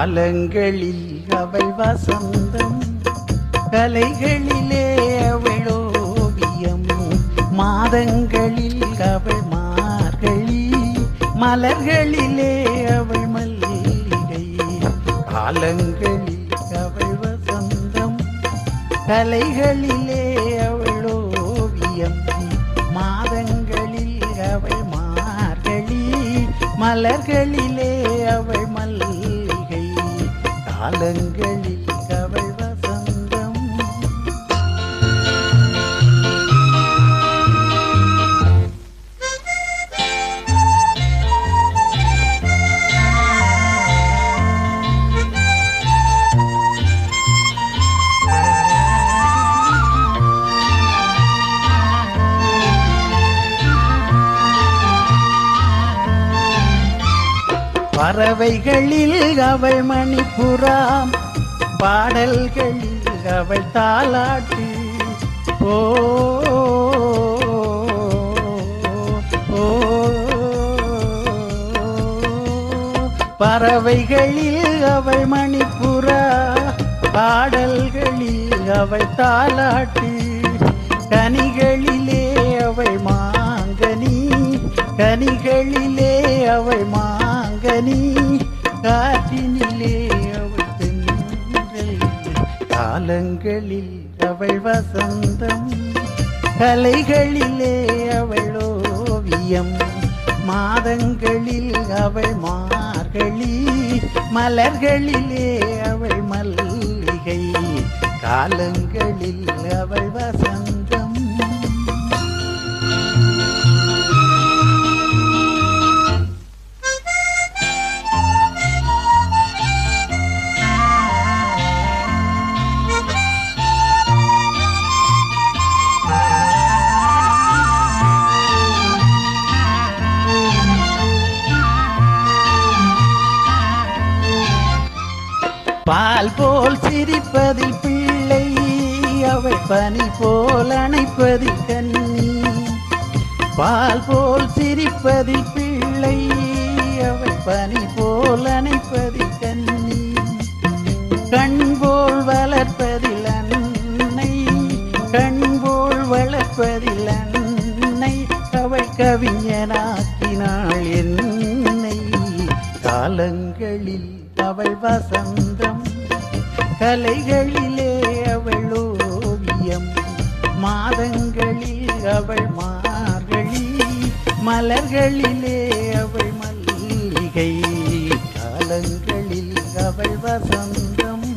காலங்களில் அவள் வசந்தம், கலைகளிலே அவள் ஓவியம், மாதங்களில் அவள் மார்கழி, மலர்களிலே அவள் மல்லிகை. காலங்களில் அவள் வசந்தம், கலைகளிலே அவள் ஓவியம், மாதங்களில் அவள் மார்கழி, மலர்களிலே அவள் மல்லிகை. காலங்களில் அவள் வசந்தம். பறவைகளில் அவள் மணிப்புறாம், பாடல்களில் அவள் தாலாட்டு. ஓ பறவைகளில் அவள் மணிப்புறா, பாடல்களில் அவள் தாலாட்டு. கனிகளிலே அவள் மாங்கனி, கனிகளிலே அவள் மாங்கனி, காற்றினிலே அவள் தென்றல். காலங்களில் அவள் வசந்தம், கலைகளிலே அவள் ஓவியம், மாதங்களில் அவள் மார்கழி, மலர்களிலே அவள் மல்லிகை. காலங்களில் அவள் வசந்தம். பால் போல் சிரிப்பதில் பிள்ளை, அவள் பனி போல் அணைப்பதில் கன்னி. பால் போல் சிரிப்பதில் பிள்ளை, அவள் பனி போல் அணைப்பதில் கன்னி. கண் போல் வளர்ப்பதில் அன்னை, கண் போல் வளர்ப்பதில் அன்னை, அவள் கவிஞனாக்கினாள் என்னை. காலங்களில் அவள் வசந்தம், கலைகளிலே அவள் ஓவியம், மாதங்களில் அவள் மார்கழி, மலர்களிலே அவள் மல்லிகை. காலங்களில் அவள் வசந்தம்.